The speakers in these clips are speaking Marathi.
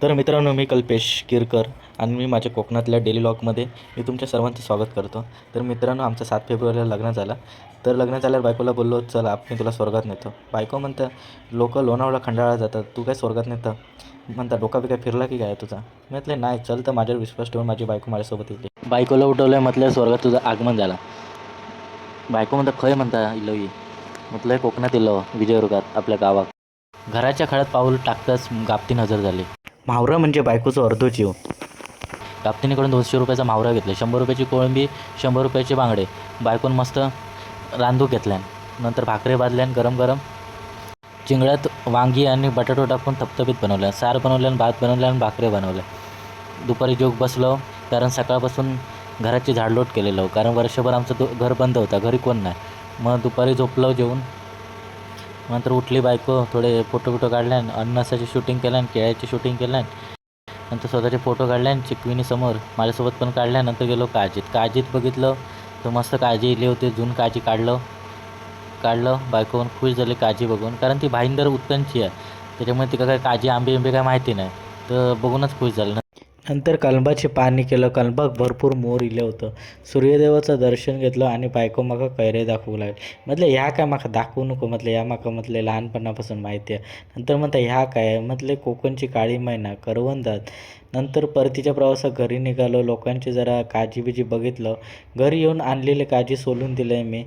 तर मित्रांनो, मी कल्पेश किरकर आणि मी माझ्या कोकणातल्या डेली व्लॉगमध्ये मी तुमच्या सर्वांचं स्वागत करतो. तर मित्रांनो, आमचं 7 फेब्रुवारीला लग्न झालं. तर लग्न झाल्यावर बायकोला बोललो, चल मी तुला स्वर्गात नेतो. बायको म्हणतं, लोकं लोणावळा खंडाळा जातात, तू काय स्वर्गात नेतं? म्हणता डोका बिका फिरला की काय तुझा? मी म्हटलं नाही, चल. तर माझ्यावर विश्वास ठेवून माझी बायको माझ्यासोबत येते. बायकोला उठवलं, म्हटलं स्वर्गात तुझं आगमन झाला. बायको म्हणतं खय म्हणता इलो ये. म्हटलं कोकणात इलो, विजयदुर्गात आपल्या गावात. घराच्या खळ्यात पाऊल टाकताच गापती नजर झाली. म्हावरं म्हणजे बायकोचं अर्धो जीव. गापतीनीकडून 200 रुपयाचा म्हावरा घेतला, 100 रुपयाची कोळंबी, 100 रुपयाचे बांगडे. बायकोन मस्त रांधूक घेतल्यान. नंतर भाकरी भाजल्यान गरम गरम. चिंगळ्यात वांगी आणि बटाटो टाकून थपथपीत बनवल्या. सार बनवल्यान, भात बनवल्या आणि भाकरी बनवल्या. दुपारी जेवून बसलो, कारण सकाळपासून घराची झाडलोट केलेलं, कारण वर्षभर आमचं घर बंद होता, घरी कोण नाही. मग दुपारी झोपलो जेवून. नंतर उठली बायको, थोडे फोटो काढल्यान, अननसाची शूटिंग केल्यान, केळ्याची शूटिंग केल्यान. नंतर स्वतःचे फोटो काढल्यान चिकविनीसमोर, माझ्यासोबत पण काढल्या. नंतर गेलो काळजीत बघितलं तर मस्त काळजी इली होती. जून काळजी काढलं. बायको पण खुश झाली काळजी बघून, कारण ती भाईंदर उत्तनची आहे, त्याच्यामुळे तिला काय काळजी आंबे काय माहिती नाही, तर बघूनच खुश झालं. नंतर कलंबाचे पाणी केलं. कलंबात भरपूर मोर इलं होतं. सूर्यदेवाचं दर्शन घेतलं आणि बायको माका कैरे दाखवू लागले. म्हटलं ह्या काय माका दाखवू नको, म्हटलं या माका म्हटलं लहानपणापासून माहिती आहे. नंतर म्हणता ह्या काय, म्हटले कोकणची काळी मैना करवंदात. नंतर परतीच्या प्रवासात घरी निघालो. लोकांची जरा काळजी बघितलं. घरी येऊन आणलेले काळजी सोलून दिले मी.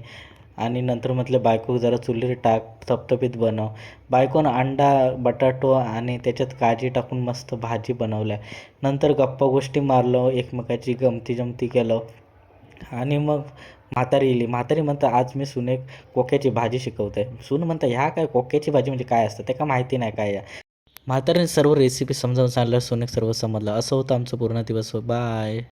आणि नंतर म्हटलं बायको जरा चुलीवर टाक, थपथपीत बनव. बायकोनं अंडा, बटाटो आणि त्याच्यात काळजी टाकून मस्त भाजी बनवल्या. नंतर गप्पा गोष्टी मारलो, एकमेकाची गमती केलं. आणि मग म्हातारी येईल. म्हातारी म्हणतं आज मी सुनेक कोक्याची भाजी शिकवते. सून म्हणतं ह्या काय कोक्याची भाजी म्हणजे काय असतं, ते का माहिती नाही काय या. म्हातारीने सर्व रेसिपी समजावून सांगितलं, सुनेक सर्व समजलं. असं होतं आमचं पूर्ण दिवस. बाय.